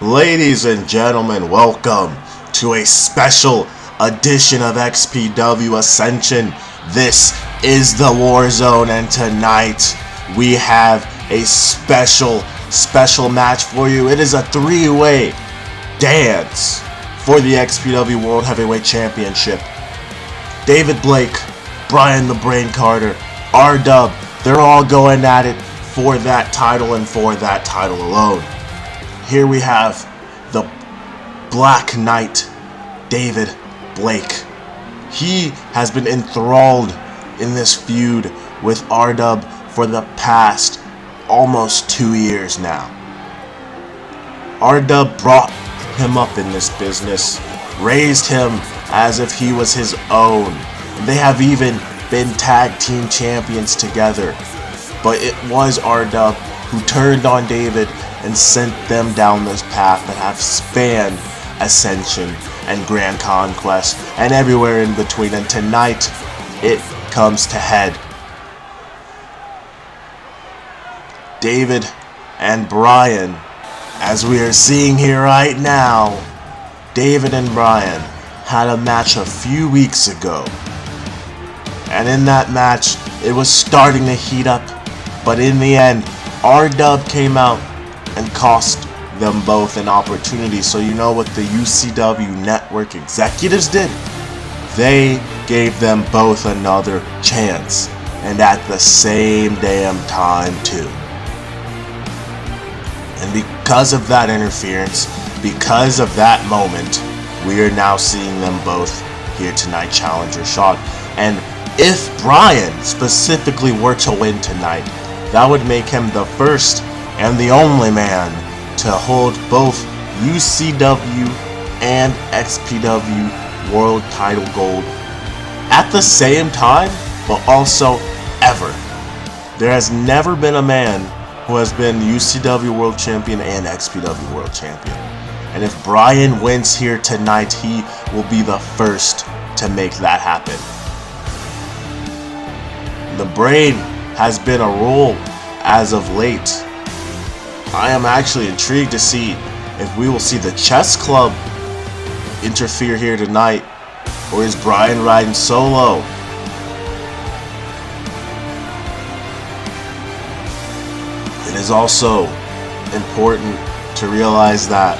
Ladies and gentlemen, welcome to a special edition of XPW Ascension. This is the War Zone, and tonight we have a special match for you. It is a three-way dance for the XPW World Heavyweight Championship. David Blake, Brian the Brain Carter, R-Dub, they're all going at it for that title and for that title alone. Here we have the Black Knight, David Blake. He has been enthralled in this feud with R-Dub for the past almost 2 years now. R-Dub brought him up in this business, raised him as if he was his own. They have even been tag team champions together. But it was R-Dub who turned on David and sent them down this path that have spanned Ascension and Grand Conquest and everywhere in between. And tonight, it comes to head. David and Brian, as we are seeing here right now, David and Brian had a match a few weeks ago. And in that match, it was starting to heat up. But in the end, R-Dub came out and cost them both an opportunity. So you know what the UCW network executives did? They gave them both another chance. And at the same damn time too. And because of that interference, because of that moment, we are now seeing them both here tonight challenge Rashad. And if Brian specifically were to win tonight, that would make him the first and the only man to hold both UCW and XPW World Title Gold at the same time, but also ever. There has never been a man who has been UCW World Champion and XPW World Champion. And if Brian wins here tonight, he will be the first to make that happen. The Brain has been a role as of late. I am actually intrigued to see if we will see the Chess Club interfere here tonight, or is Brian riding solo? It is also important to realize that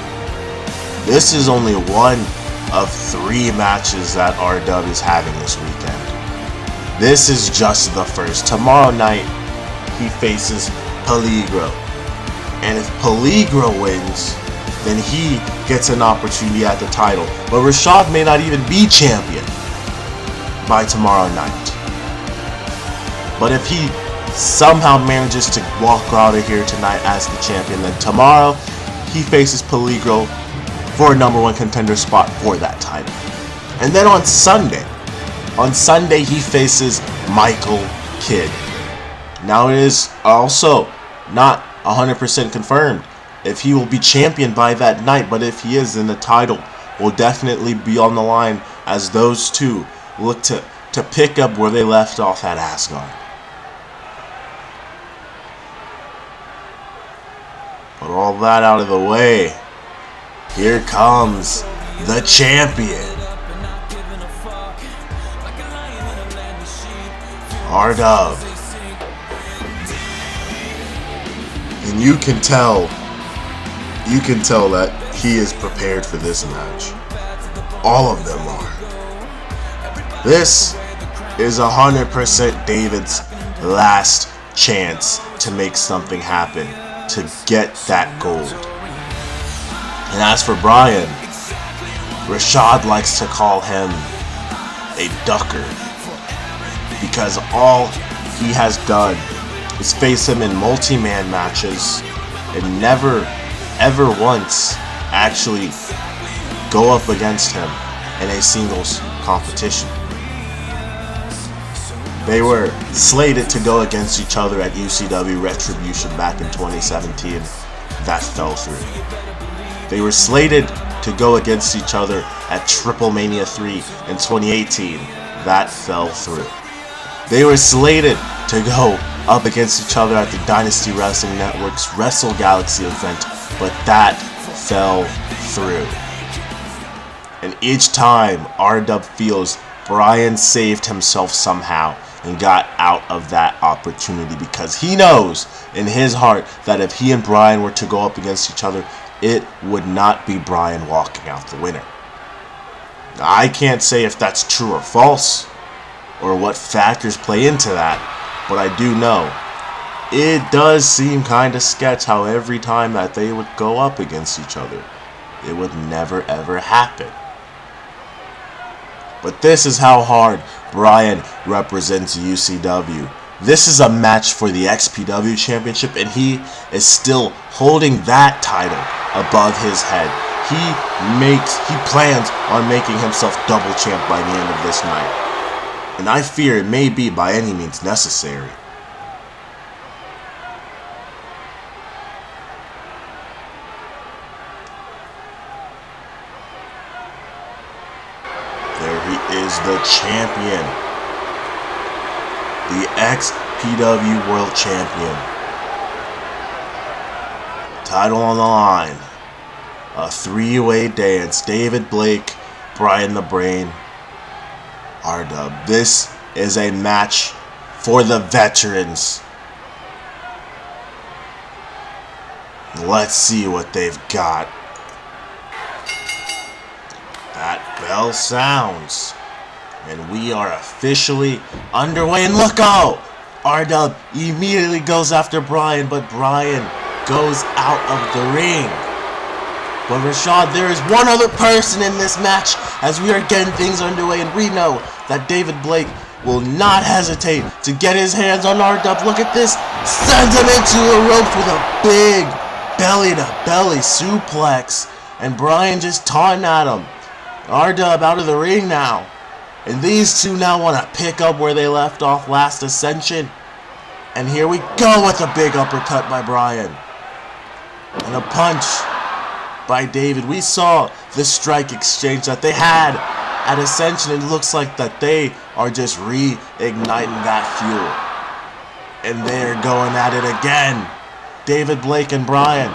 this is only one of 3 matches that R-Dub is having this weekend. This is just the first. Tomorrow night, he faces Peligro. And if Peligro wins, then he gets an opportunity at the title. But Rashad may not even be champion by tomorrow night. But if he somehow manages to walk out of here tonight as the champion, then tomorrow he faces Peligro for a #1 contender spot for that title. And then on Sunday he faces Michael Kidd. Now it is also not 100% confirmed if he will be champion by that night, but if he is, then the title will definitely be on the line as those two look to pick up where they left off at Asgard. But all that out of the way, here comes the champion, R-Dub. And you can tell that he is prepared for this match. All of them are. This is 100% David's last chance to make something happen, to get that gold. And as for Brian, Rashad likes to call him a ducker, because all he has done is face him in multi-man matches and never ever once actually go up against him in a singles competition. They were slated to go against each other at UCW Retribution back in 2017. That fell through. They were slated to go against each other at Triple Mania 3 in 2018. That fell through. They were slated to go up against each other at the Dynasty Wrestling Network's Wrestle Galaxy event, but that fell through. And each time, R-Dub feels Bryan saved himself somehow and got out of that opportunity, because he knows in his heart that if he and Bryan were to go up against each other, it would not be Bryan walking out the winner. Now, I can't say if that's true or false, or what factors play into that, but I do know it does seem kind of sketch how every time that they would go up against each other, it would never ever happen. But this is how hard Bryan represents UCW. This is a match for the XPW Championship, and he is still holding that title above his head. He plans on making himself double champ by the end of this night. And I fear it may be by any means necessary. There he is, the champion. The XPW World Champion. Title on the line. A three-way dance. David Blake, Bryan the Brain, R-Dub. This is a match for the veterans. Let's see what they've got. That bell sounds, and we are officially underway. And look out! R-Dub immediately goes after Bryan, but Bryan goes out of the ring. But Rashad, there is one other person in this match as we are getting things underway, and we know that David Blake will not hesitate to get his hands on R-Dub. Look at this. Sends him into the ropes with a big belly-to-belly suplex. And Bryan just taunting at him. R-Dub out of the ring now. And these two now want to pick up where they left off last Ascension. And here we go with a big uppercut by Bryan. And a punch by David. We saw the strike exchange that they had at Ascension. It looks like that they are just reigniting that fuel. And they're going at it again. David Blake and Bryan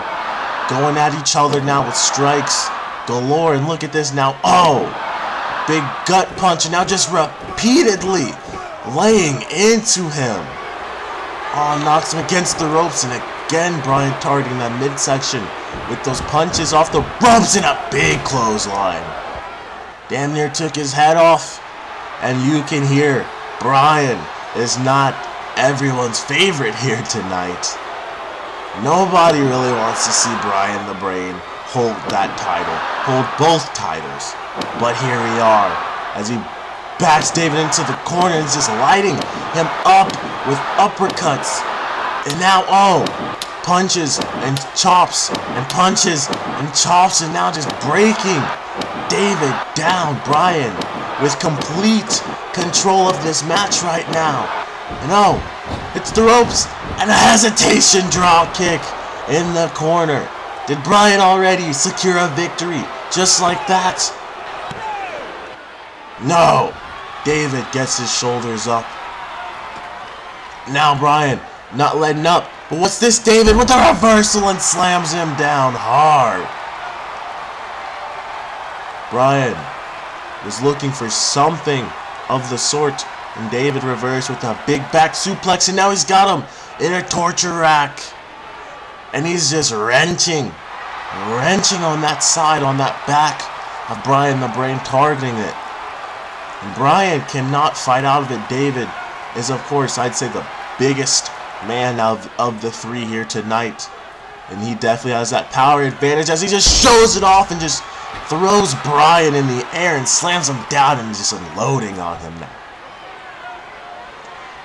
going at each other now with strikes galore. And look at this now. Oh, big gut punch. And now just repeatedly laying into him. Oh, knocks him against the ropes. And again, Bryan targeting that midsection with those punches off the ropes and a big clothesline. Damn near took his head off. And you can hear Bryan is not everyone's favorite here tonight. Nobody really wants to see Bryan the Brain hold that title, hold both titles. But here we are as he backs David into the corner and is just lighting him up with uppercuts. And now, oh, punches and chops and punches and chops, and now just breaking David down. Bryan with complete control of this match right now. And oh, it's the ropes and a hesitation drop kick in the corner. Did Bryan already secure a victory just like that? No. David gets his shoulders up. Now Bryan not letting up. But what's this? David with a reversal and slams him down hard. Bryan was looking for something of the sort, and David reversed with a big back suplex, and now he's got him in a torture rack. And he's just wrenching on that side, on that back of Bryan the Brain, targeting it. And Bryan cannot fight out of it. David is, of course, I'd say the biggest man of the three here tonight. And he definitely has that power advantage as he just shows it off and just throws Bryan in the air and slams him down and just unloading on him now.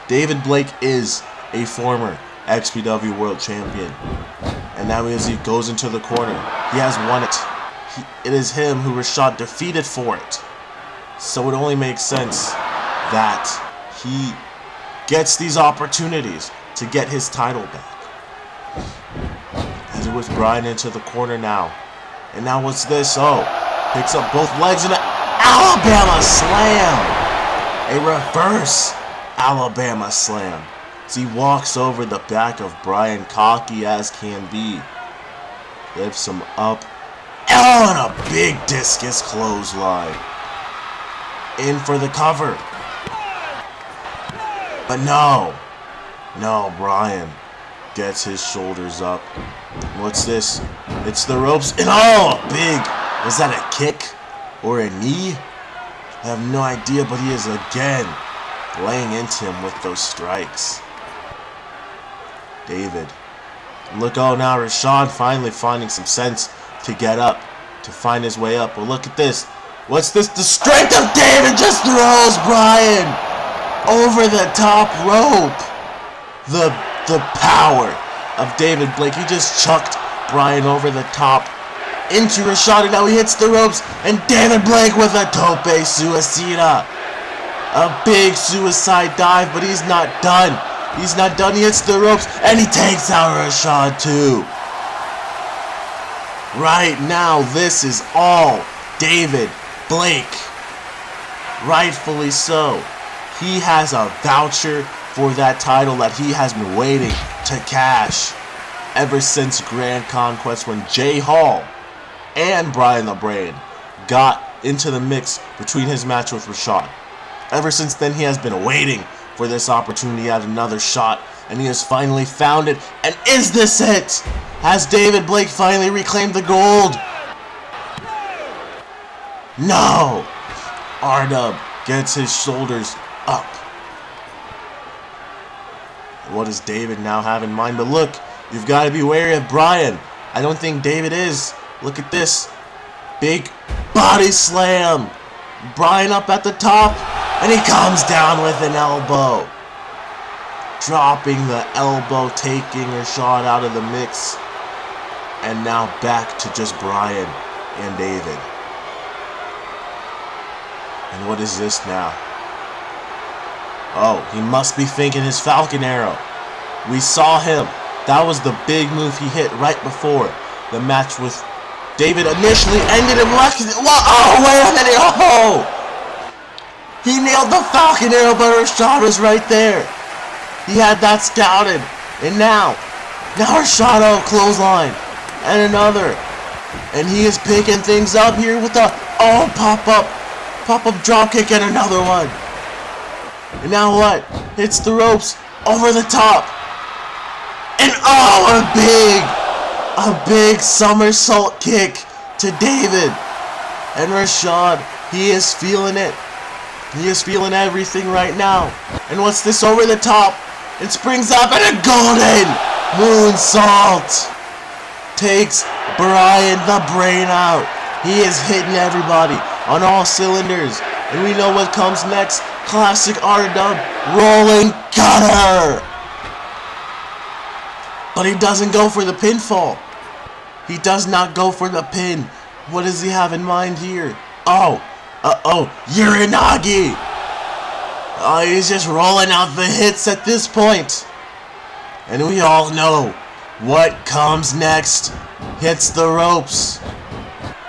David Blake is a former XPW World Champion. And now as he goes into the corner, he has won it. It is him who Rashad defeated for it. So it only makes sense that he gets these opportunities to get his title back. As he whips Bryan into the corner now. And now what's this? Oh, picks up both legs and an Alabama slam. A reverse Alabama slam. As he walks over the back of Bryan, cocky as can be. Lifts him up Oh, and a big discus clothesline. In for the cover. But no. No, Bryan gets his shoulders up. What's this? It's the ropes. And oh, big. Was that a kick or a knee? I have no idea, but he is again laying into him with those strikes. David. Look, oh, now Rashad finally finding some sense to get up, to find his way up. Well, look at this. What's this? The strength of David just throws Bryan over the top rope. The power of David Blake. He just chucked Bryan over the top into Rashad, and now he hits the ropes, and David Blake with a tope suicida. A big suicide dive, but he's not done. He's not done. He hits the ropes, and he takes out Rashad too. Right now, this is all David Blake. Rightfully so. He has a voucher for that title that he has been waiting to cash ever since Grand Conquest, when Jay Hall and Bryan the Brain got into the mix between his match with Rashad. Ever since then, he has been waiting for this opportunity at another shot, and he has finally found it. And is this it? Has David Blake finally reclaimed the gold? No! R-Dub gets his shoulders up. What does David now have in mind? But look, you've got to be wary of Bryan. I don't think David is. Look at this. Big body slam. Bryan up at the top, and he comes down with an elbow. Dropping the elbow, taking Rashad out of the mix. And now back to just Bryan and David. And what is this now? Oh, he must be thinking his Falcon Arrow. We saw him. That was the big move he hit right before the match with David initially ended him left. Oh, wait a minute. Oh! He nailed the Falcon Arrow, but Rashad was right there. He had that scouted. And now Rashad, oh, clothesline. And another. And he is picking things up here with the, oh, pop-up dropkick and another one. And now what? Hits the ropes over the top. And oh, a big somersault kick to David. And Rashad, he is feeling it. He is feeling everything right now. And what's this over the top? It springs up, and a golden moonsault takes Bryan the Brain out. He is hitting everybody on all cylinders. And we know what comes next. Classic R-Dub, rolling cutter. But he doesn't go for the pinfall. He does not go for the pin. What does he have in mind here? Oh, Uranagi. Oh, he's just rolling out the hits at this point. And we all know what comes next. Hits the ropes.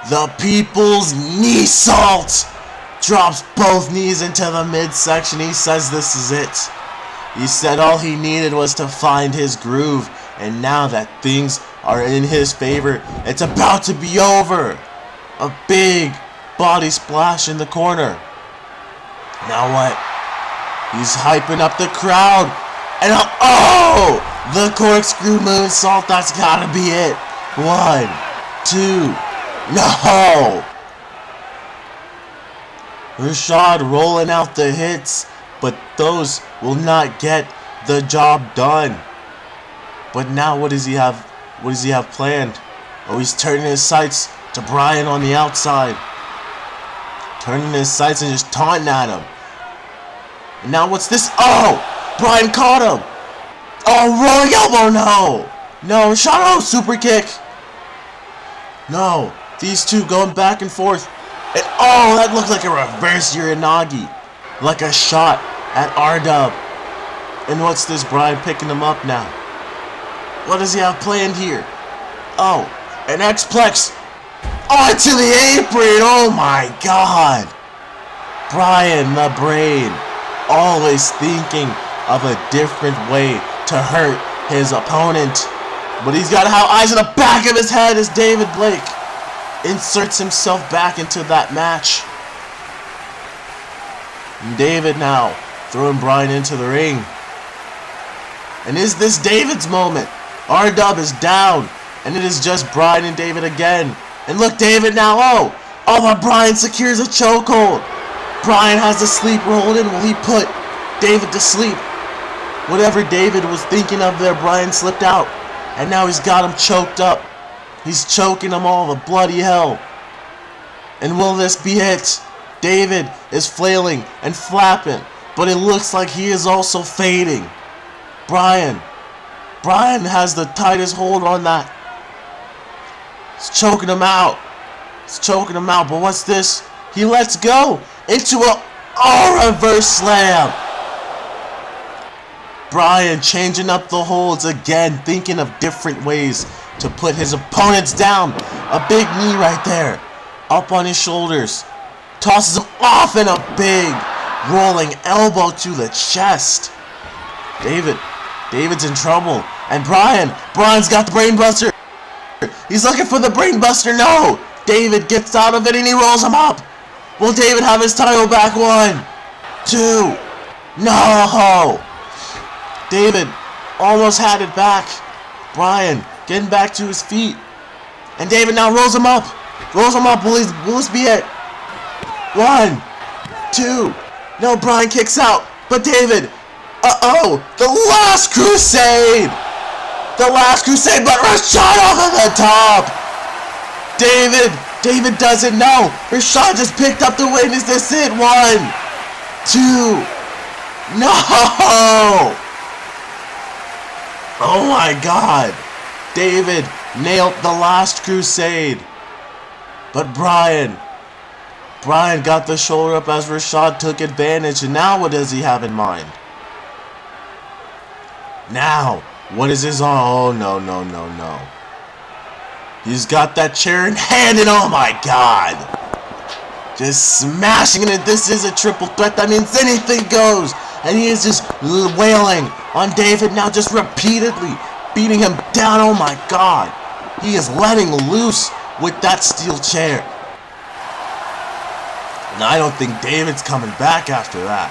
The People's Knee Salt. Drops both knees into the midsection. He says this is it. He said all he needed was to find his groove. And now that things are in his favor, it's about to be over. A big body splash in the corner. Now what? He's hyping up the crowd. And oh! The corkscrew moonsault. That's gotta be it. 1, 2. No! Rashad rolling out the hits, but those will not get the job done. But now what does he have? What does he have planned? Oh, he's turning his sights to Bryan on the outside. Turning his sights and just taunting at him. And now what's this? Oh! Bryan caught him! Oh, rolling elbow, no! No, Rashad, oh, super kick! No, these two going back and forth. And oh, that looked like a reverse Uranagi. Like a shot at R-Dub. And what's this? Bryan picking him up now. What does he have planned here? Oh, an X-Plex. Oh, to the apron. Oh my God. Bryan the Brain. Always thinking of a different way to hurt his opponent. But he's got to have eyes in the back of his head as David Blake inserts himself back into that match. And David now throwing Bryan into the ring. And is this David's moment? R-Dub is down, and it is just Bryan and David again. And look, David now, but Bryan secures a chokehold. Bryan has the sleeper hold in. Will he put David to sleep? Whatever David was thinking of there, Bryan slipped out. And now he's got him choked up. He's choking him all the bloody hell. And will this be it? David is flailing and flapping, but it looks like he is also fading. Bryan has the tightest hold on that. He's choking him out. But what's this? He lets go into a reverse slam. Bryan changing up the holds again, thinking of different ways to put his opponents down. A big knee right there, up on his shoulders. Tosses him off in a big rolling elbow to the chest. David's in trouble. And Bryan's got the brainbuster. He's looking for the brainbuster. No! David gets out of it and he rolls him up. Will David have his title back? 1, 2. No! David almost had it back. Bryan getting back to his feet. And David now rolls him up. Will this be it? 1, 2. No, Bryan kicks out. But David. The Last Crusade. But Rashad off of the top. David doesn't know. Rashad just picked up the win. Is this it? 1, 2. No. Oh my God. David nailed the Last Crusade. But Bryan got the shoulder up as Rashad took advantage. And now what does he have in mind? Now, what is his on? Oh, no. He's got that chair in hand and oh my God. Just smashing it. This is a triple threat. That means anything goes. And he is just wailing on David now, just repeatedly beating him down. Oh my God. He is letting loose with that steel chair. And I don't think David's coming back after that.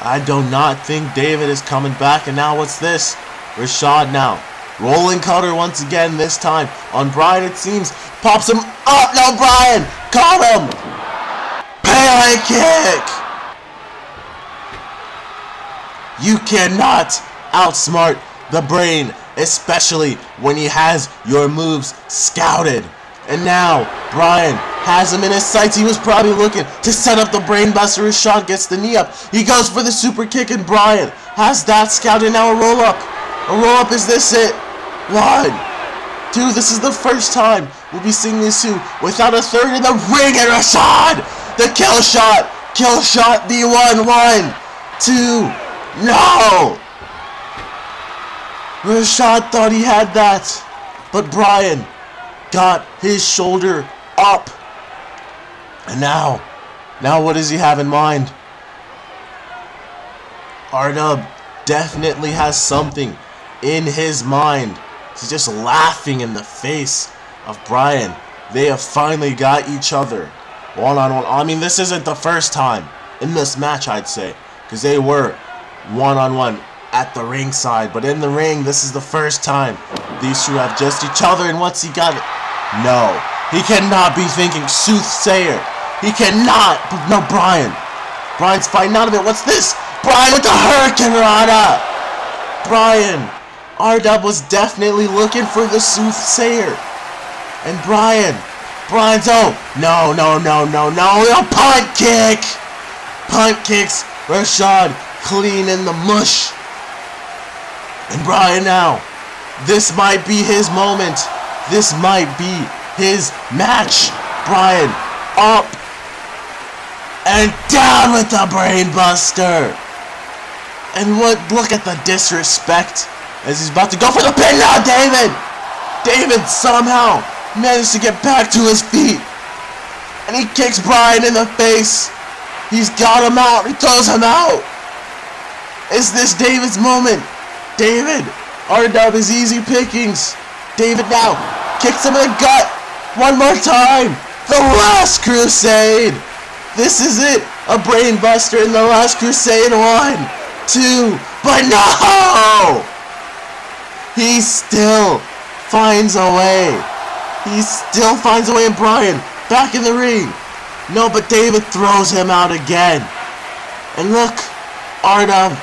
I do not think David is coming back. And now what's this? Rashad now. Rolling cutter once again, this time on Bryan it seems. Pops him up. No, Bryan. Caught him. Pele kick. You cannot outsmart the brain, especially when he has your moves scouted. And now, Bryan has him in his sights. He was probably looking to set up the brainbuster. Rashad gets the knee up. He goes for the super kick, and Bryan has that scouted. Now a roll-up. A roll-up, is this it? 1, 2, this is the first time we'll be seeing these two without a third in the ring. And Rashad, the kill shot. Kill shot, the 1, 2. No! Rashad thought he had that, but Bryan got his shoulder up. And now what does he have in mind? R-Dub definitely has something in his mind. He's just laughing in the face of Bryan. They have finally got each other one-on-one. I mean, this isn't the first time in this match, I'd say, because they were one-on-one at the ringside. But in the ring, this is the first time these two have just each other. And what's he got? No. He cannot be thinking soothsayer. He cannot. No, Bryan's fighting out of it. What's this? Bryan with the Hurricane Rana. R-Dub was definitely looking for the soothsayer. And Bryan's, no, a punt kick. Punt kicks Rashad clean in the mush. And Bryan now, this might be his moment. This might be his match. Bryan up and down with the brainbuster. And look at the disrespect as he's about to go for the pin now. David somehow managed to get back to his feet. And he kicks Bryan in the face. He's got him out. He throws him out. Is this David's moment? R-Dub is easy pickings. David now kicks him in the gut. One more time. The Last Crusade. This is it. A brain buster in the Last Crusade. 1, 2. But no! He still finds a way. He still finds a way. And Bryan back in the ring. No, but David throws him out again. And look, R-Dub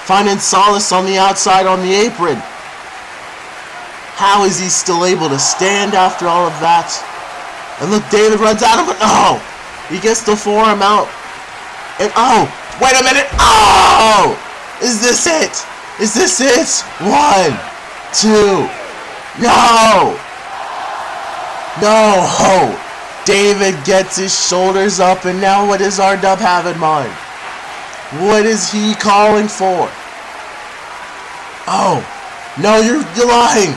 finding solace on the outside on the apron. How is he still able to stand after all of that? And look, David runs at him, but no! He gets the forearm out. And oh, wait a minute! Oh! Is this it? Is this it? 1, 2. No! No! David gets his shoulders up, and now what does R-Dub have in mind? What is he calling for? Oh, no, you're lying.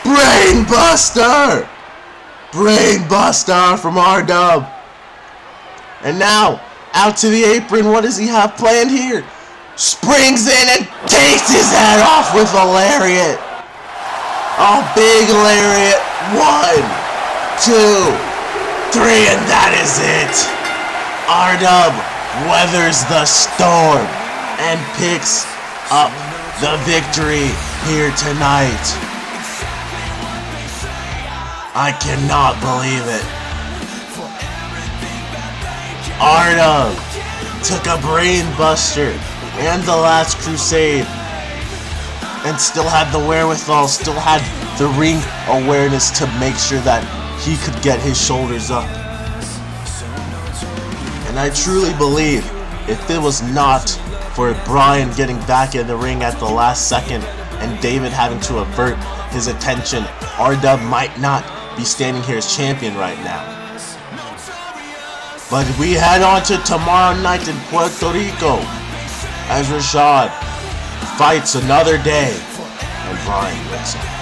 Brain Buster! Brain Buster from R-Dub. And now, out to the apron, what does he have planned here? Springs in and takes his head off with a lariat. Oh, big lariat. 1, 2, 3, and that is it. R-Dub weathers the storm and picks up the victory here tonight. I cannot believe it. R-Dub took a brain buster and the Last Crusade and still had the wherewithal, still had the ring awareness to make sure that he could get his shoulders up. And I truly believe if it was not for Bryan getting back in the ring at the last second and David having to avert his attention, R-Dub might not be standing here as champion right now. But we head on to tomorrow night in Puerto Rico as Rashad fights another day and Bryan wins.